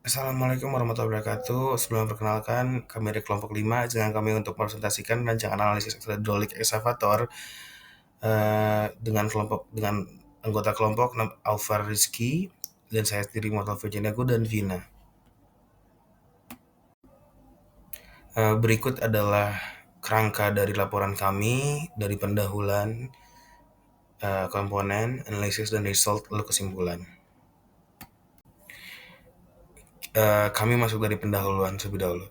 Assalamualaikum warahmatullahi wabarakatuh. Sebelum perkenalkan, kami dari kelompok 5 dengan kami untuk presentasikan rancangan analisis hidrolik eksavator dengan anggota kelompok Aufar Rizky dan saya sendiri Mortal Virginia Gu dan Vina. Berikut adalah kerangka dari laporan kami dari pendahuluan komponen, analisis dan result lalu kesimpulan. Kami masuk dari pendahuluan terlebih dahulu.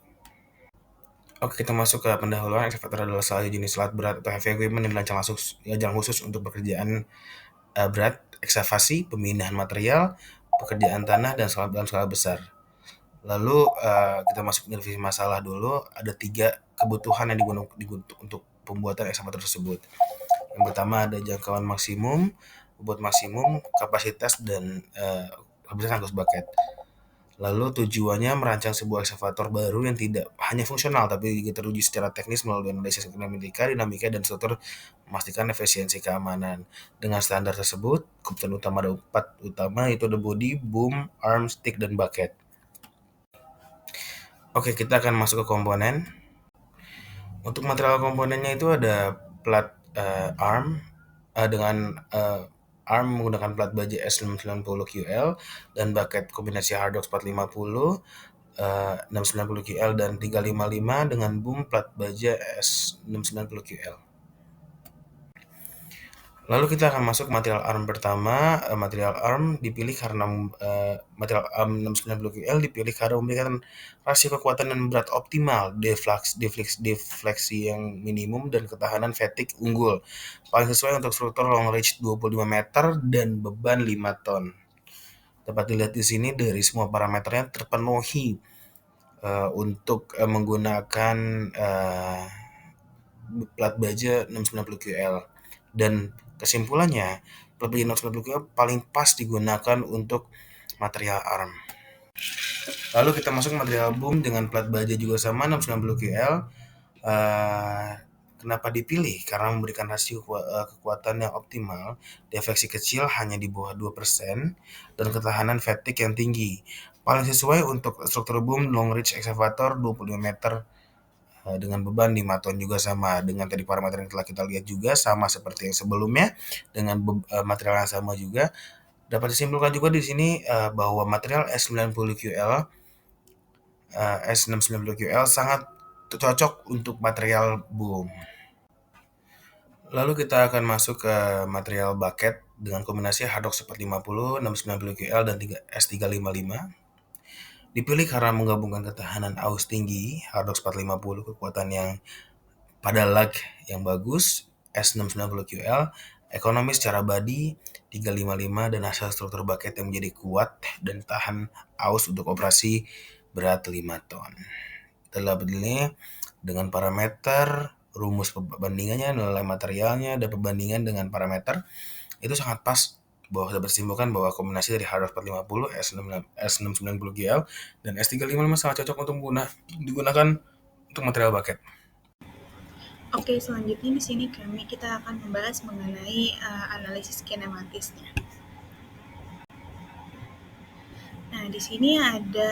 Oke, kita masuk ke pendahuluan. Ekskavator adalah salah satu jenis alat berat atau heavy equipment yang dirancang khusus untuk pekerjaan berat, ekskavasi, pemindahan material, pekerjaan tanah, dan dalam skala besar. Lalu kita masuk ke definisi masalah dulu. Ada 3 kebutuhan yang digunakan untuk pembuatan ekskavator tersebut. Yang pertama ada jangkauan maksimum, bobot maksimum, kapasitas, dan kapasitas angkut bucket. Lalu tujuannya merancang sebuah ekskavator baru yang tidak hanya fungsional tapi juga teruji secara teknis melalui analisis dinamika, dan struktur memastikan efisiensi keamanan. Dengan standar tersebut, kebutuhan utama ada 4 utama, yaitu ada body, boom, arm, stick, dan bucket. Oke, kita akan masuk ke komponen. Untuk material komponennya itu ada plat arm dengan arm menggunakan plat baja S690QL dan bucket kombinasi Hardox 450, 690QL dan 355 dengan boom plat baja S690QL. Lalu kita akan masuk material arm pertama. Material arm dipilih karena material arm 690QL dipilih karena memberikan rasio kekuatan dan berat optimal, defleksi yang minimum, dan ketahanan fatigue unggul. Paling sesuai untuk struktur long reach 25 meter dan beban 5 ton. Dapat dilihat di sini dari semua parameternya terpenuhi untuk menggunakan plat baja 690QL. Dan kesimpulannya, plat baja 690QL paling pas digunakan untuk material arm. Lalu kita masuk material boom dengan plat baja juga sama 690QL. Kenapa dipilih? Karena memberikan rasio kekuatan yang optimal, defleksi kecil hanya di bawah 2%, dan ketahanan fatigue yang tinggi. Paling sesuai untuk struktur boom long reach excavator 25 meter dengan beban 5 ton juga sama dengan tadi parameter yang telah kita lihat juga sama seperti yang sebelumnya dengan material yang sama juga. Dapat disimpulkan juga di sini bahwa material S690QL sangat cocok untuk material boom. Lalu kita akan masuk ke material bucket dengan kombinasi Hardox 450, 690QL dan S355. Dipilih karena menggabungkan ketahanan aus tinggi, Hardox 450, kekuatan yang pada lag yang bagus, S690QL, ekonomis secara body, 355, dan hasil struktur bucket yang menjadi kuat dan tahan aus untuk operasi berat 5 ton. Telah berdiri dengan parameter, rumus perbandingannya, nilai materialnya, dan perbandingan dengan parameter, itu sangat pas bahwa dapat disimpulkan bahwa kombinasi dari Hardox 450, S690GL, dan S355 sangat cocok untuk digunakan untuk material bucket. Oke, selanjutnya di sini kita akan membahas mengenai analisis kinematisnya. Nah, di sini ada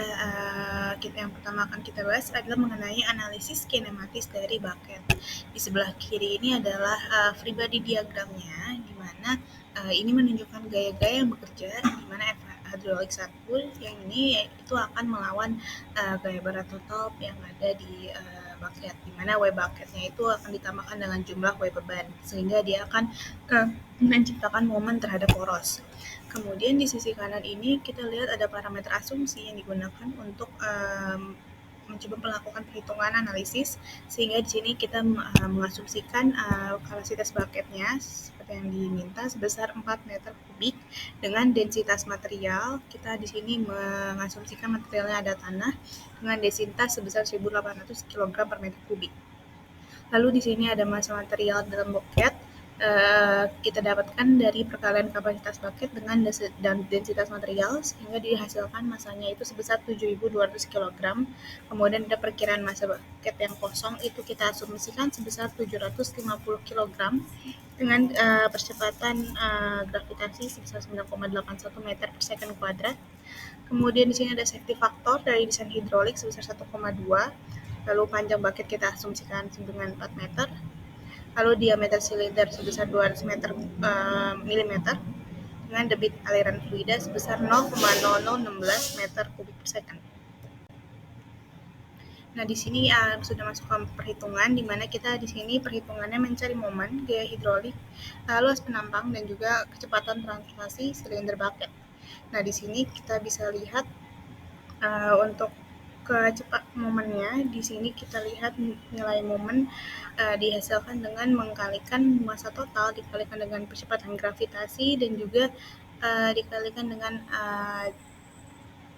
yang pertama akan kita bahas adalah mengenai analisis kinematis dari bucket. Di sebelah kiri ini adalah free body diagramnya, di mana ini menunjukkan gaya-gaya yang bekerja, di mana hydraulic pool yang ini itu akan melawan gaya berat total yang ada di bucket, di mana W bucketnya itu akan ditambahkan dengan jumlah W beban, sehingga dia akan menciptakan momen terhadap poros. Kemudian di sisi kanan ini kita lihat ada parameter asumsi yang digunakan untuk mencoba melakukan perhitungan analisis, sehingga di sini kita mengasumsikan kapasitas bucketnya seperti yang diminta sebesar 4 meter kubik dengan densitas material. Kita di sini mengasumsikan materialnya ada tanah dengan densitas sebesar 1.800 kg per meter kubik. Lalu di sini ada massa material dalam bucket. Kita dapatkan dari perkalian kapasitas bucket dengan densitas material, sehingga dihasilkan masanya itu sebesar 7.200 kg. Kemudian ada perkiraan massa bucket yang kosong, itu kita asumsikan sebesar 750 kg dengan percepatan gravitasi sebesar 9,81 meter per second kuadrat. Kemudian di sini ada safety factor dari desain hidrolik sebesar 1,2. Lalu panjang bucket kita asumsikan dengan 4 meter. Lalu diameter silinder sebesar 200 milimeter dengan debit aliran fluida sebesar 0,0016 meter kubik per second. Nah, di sini sudah masuk ke perhitungan, di mana kita di sini perhitungannya mencari momen, gaya hidrolik, luas penampang, dan juga kecepatan translasi silinder bucket. Nah, di sini kita bisa lihat untuk momennya, di sini kita lihat nilai momen dihasilkan dengan mengkalikan massa total dikalikan dengan percepatan gravitasi dan juga dikalikan dengan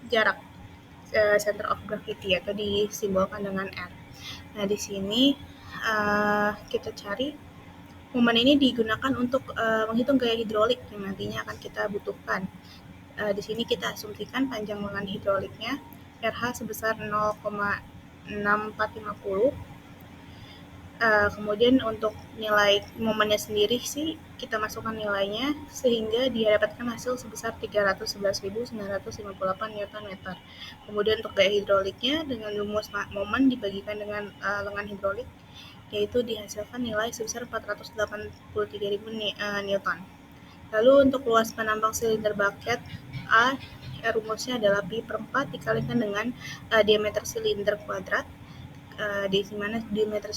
jarak center of gravity atau disimbolkan dengan R. Nah, di sini kita cari momen ini digunakan untuk menghitung gaya hidrolik yang nantinya akan kita butuhkan. Di sini kita asumsikan panjang lengan hidroliknya RH sebesar 0,6450. Kemudian untuk nilai momennya sendiri sih kita masukkan nilainya sehingga didapatkan hasil sebesar 311.958 Nm. Kemudian untuk gaya hidroliknya dengan rumus momen dibagikan dengan lengan hidrolik, yaitu dihasilkan nilai sebesar 483.000 Newton. Lalu untuk luas penampang silinder bucket A, rumusnya adalah pi per 4 dikalikan dengan diameter silinder kuadrat, di mana diameter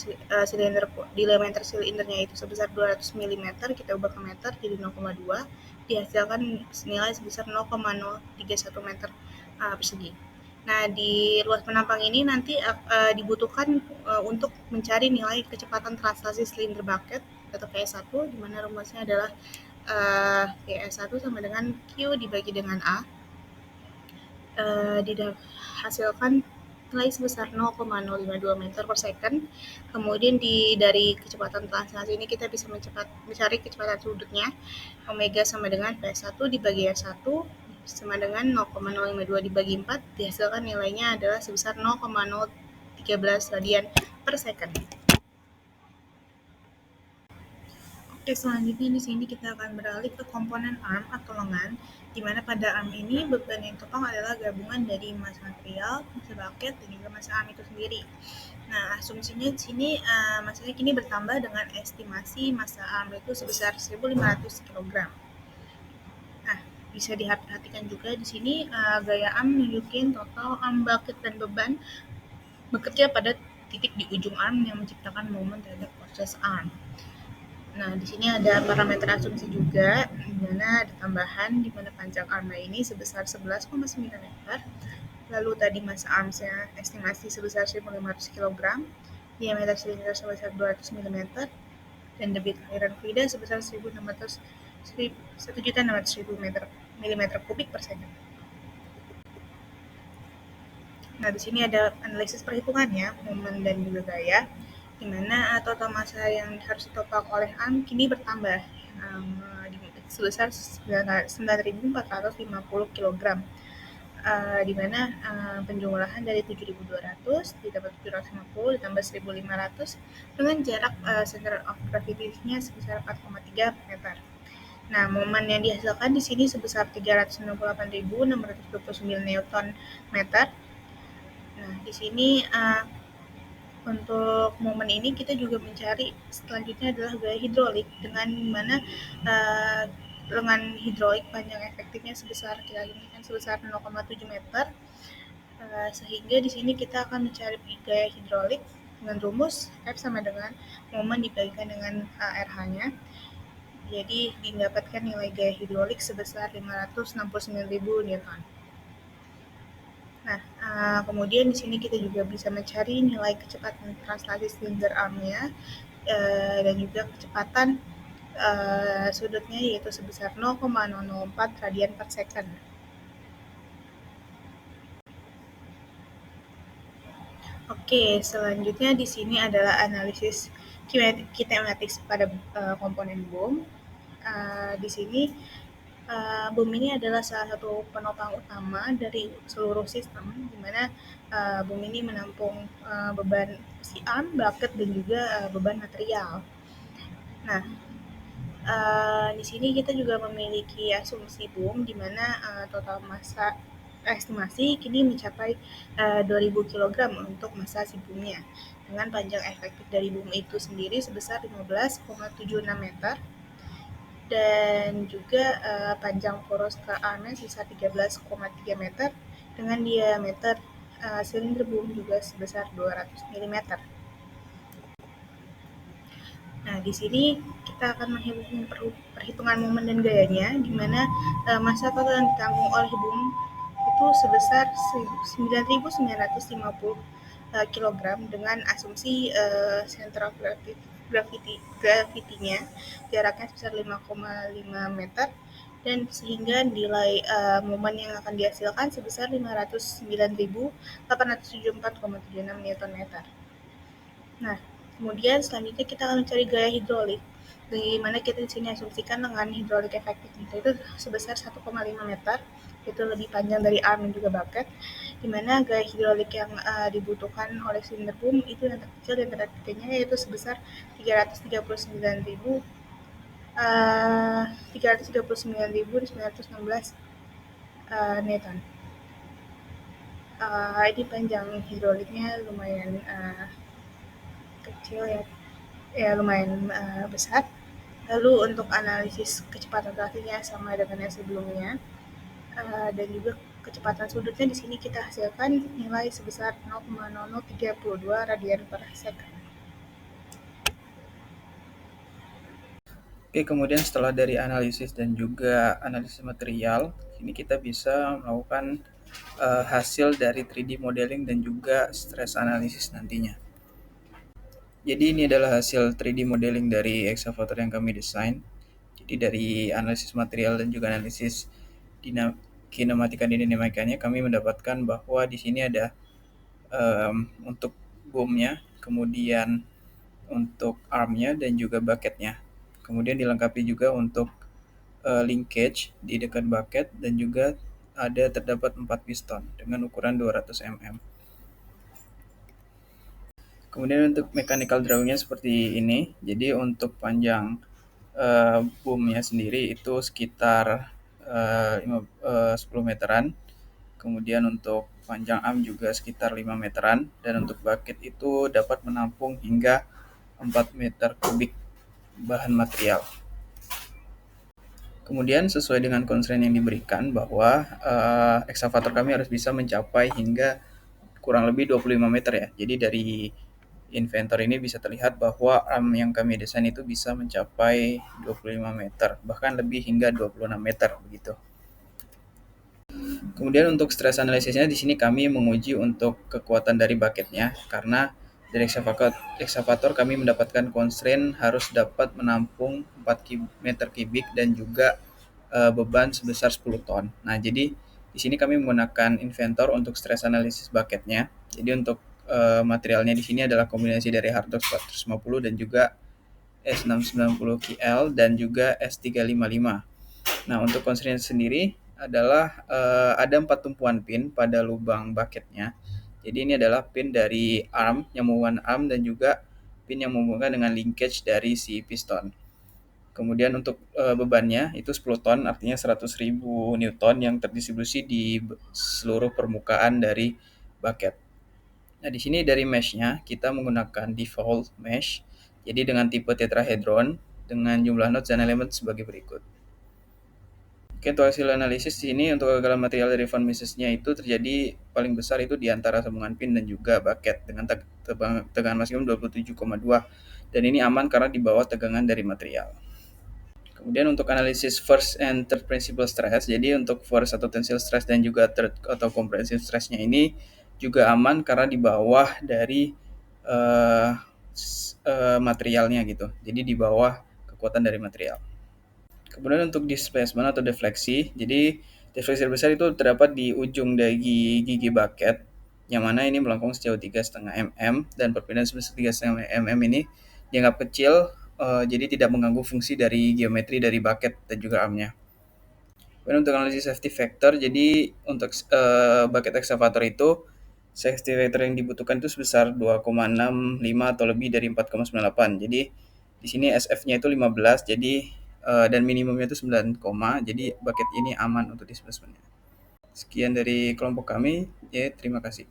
silindernya itu sebesar 200 mm, kita ubah ke meter jadi 0,2, dihasilkan nilai sebesar 0,031 meter persegi. Nah, di luas penampang ini nanti dibutuhkan untuk mencari nilai kecepatan translasi silinder bucket atau KS1, di mana rumusnya adalah KS1 sama dengan Q dibagi dengan A. Dihasilkan nilai sebesar 0,052 meter per second. Kemudian dari kecepatan translasi ini kita bisa mencari kecepatan sudutnya. Omega sama dengan P1 dibagi R1 sama dengan 0,052 dibagi 4, dihasilkan nilainya adalah sebesar 0,013 radian per second. Oke, selanjutnya di sini kita akan beralih ke komponen arm atau lengan, di mana pada arm ini beban yang ditopang adalah gabungan dari massa material, massa bucket, dan juga massa arm itu sendiri. Nah, asumsinya di sini massanya kini bertambah dengan estimasi massa arm itu sebesar 1.500 kg. Nah, bisa diperhatikan juga di sini gaya arm menunjukkan total arm bucket dan beban bekerja pada titik di ujung arm yang menciptakan momen terhadap proses arm. Nah, di sini ada parameter asumsi juga, di mana ada tambahan di mana panjang armnya ini sebesar 11,9 meter. Lalu tadi massa armsnya estimasi sebesar 1.500 kg, diameter silinder sebesar 200 mm, dan debit aliran fluida sebesar 1.600.000 mm kubik per second. Nah, di sini ada analisis perhitungannya, momen dan juga gaya, di mana total massa yang harus ditopang oleh arm kini bertambah sebesar 9.450 kg, di mana penjumlahan dari 7.200 ditambah 750 ditambah 1.500 dengan jarak center of gravity-nya sebesar 4,3 meter. Nah, momen yang dihasilkan di sini sebesar 368.629 Newton meter. Nah, di sini untuk momen ini kita juga mencari selanjutnya adalah gaya hidrolik, dengan mana lengan hidrolik panjang efektifnya sebesar 0,7 meter, sehingga di sini kita akan mencari gaya hidrolik dengan rumus F sama dengan momen dibagikan dengan RH-nya. Jadi didapatkan nilai gaya hidrolik sebesar 569.000 Newton. Nah, kemudian di sini kita juga bisa mencari nilai kecepatan translasi silinder armnya dan juga kecepatan sudutnya, yaitu sebesar 0,004 radian per second. Oke, selanjutnya di sini adalah analisis kinematik pada komponen bom. Di sini bom ini adalah salah satu penopang utama dari seluruh sistem, di mana bom ini menampung beban si arm, bucket, dan juga beban material. Nah, di sini kita juga memiliki asumsi bom, di mana total massa estimasi kini mencapai 2.000 kg untuk massa si boomnya, dengan panjang efektif dari boom itu sendiri sebesar 15,76 meter dan juga panjang poros ke armnya sebesar 13,3 meter dengan diameter silinder boom juga sebesar 200 mm. Nah, di sini kita akan menghitung perhitungan momen dan gayanya, di mana massa total yang ditanggung oleh boom itu sebesar 9.950 kg dengan asumsi center of gravity-nya jaraknya sebesar 5,5 meter dan sehingga nilai momen yang akan dihasilkan sebesar 509.874,76 Nm. Nah, kemudian selanjutnya kita akan mencari gaya hidrolik, di mana kita di sini asumsikan dengan hidrolik efektifnya itu sebesar 1,5 meter, itu lebih panjang dari arm dan juga bucket, di mana gaya hidrolik yang dibutuhkan oleh silinder boom itu yang terkecil dan terdetiknya yaitu sebesar 339.916 Newton. Ini panjang hidroliknya lumayan kecil ya lumayan besar. Lalu untuk analisis kecepatan trafiknya sama dengan yang sebelumnya dan juga kecepatan sudutnya di sini kita hasilkan nilai sebesar 0,0032 radian per second. Oke, kemudian setelah dari analisis dan juga analisis material, ini kita bisa melakukan hasil dari 3D modeling dan juga stress analysis nantinya. Jadi ini adalah hasil 3D modeling dari excavator yang kami desain. Jadi dari analisis material dan juga analisis kinematika dan dinamikanya, kami mendapatkan bahwa di sini ada untuk boomnya, kemudian untuk armnya dan juga bucketnya. Kemudian dilengkapi juga untuk linkage di dekat bucket dan juga terdapat 4 piston dengan ukuran 200 mm. Kemudian untuk mechanical drawingnya seperti ini. Jadi untuk panjang boomnya sendiri itu sekitar 10 meteran. Kemudian untuk panjang arm juga sekitar 5 meteran. Dan untuk bucket itu dapat menampung hingga 4 meter kubik bahan material. Kemudian sesuai dengan constraint yang diberikan bahwa excavator kami harus bisa mencapai hingga kurang lebih 25 meter ya. Jadi dari inventor ini bisa terlihat bahwa arm yang kami desain itu bisa mencapai 25 meter, bahkan lebih hingga 26 meter begitu. Kemudian untuk stress analysisnya di sini kami menguji untuk kekuatan dari bucketnya karena dari excavator kami mendapatkan constraint harus dapat menampung 4 meter kubik dan juga beban sebesar 10 ton. Nah, jadi di sini kami menggunakan inventor untuk stress analysis bucketnya. Jadi untuk materialnya di sini adalah kombinasi dari Hardox 450 dan juga S690KL dan juga S355. Nah, untuk constraint sendiri adalah ada 4 tumpuan pin pada lubang bucketnya. Jadi ini adalah pin dari arm yang menghubungkan arm dan juga pin yang menghubungkan dengan linkage dari si piston. Kemudian untuk bebannya itu 10 ton, artinya 100.000 Newton yang terdistribusi di seluruh permukaan dari bucket. Nah, di sini dari mesh-nya kita menggunakan default mesh. Jadi dengan tipe tetrahedron dengan jumlah nodes dan elemen sebagai berikut. Oke, untuk hasil analisis di sini untuk kegagalan material dari von Mises-nya itu terjadi paling besar itu di antara sambungan pin dan juga bucket dengan tegangan maksimum 27,2 dan ini aman karena di bawah tegangan dari material. Kemudian untuk analisis first and third principal stress, jadi untuk first atau tensile stress dan juga third atau comprehensive stress-nya ini juga aman karena di bawah dari materialnya gitu. Jadi di bawah kekuatan dari material. Kemudian untuk displacement atau defleksi, jadi defleksi terbesar itu terdapat di ujung dari gigi bucket, yang mana ini melengkung sejauh 3,5 mm dan perpindahan sebesar 3,5 mm ini dianggap kecil, jadi tidak mengganggu fungsi dari geometri dari bucket dan juga armnya. Kemudian untuk analisis safety factor, jadi untuk bucket excavator itu safety factor yang dibutuhkan itu sebesar 2,65 atau lebih dari 4,98. Jadi di sini SF-nya itu 15, jadi dan minimumnya itu 9, jadi bucket ini aman untuk displacement-nya. Sekian dari kelompok kami. Ya, terima kasih.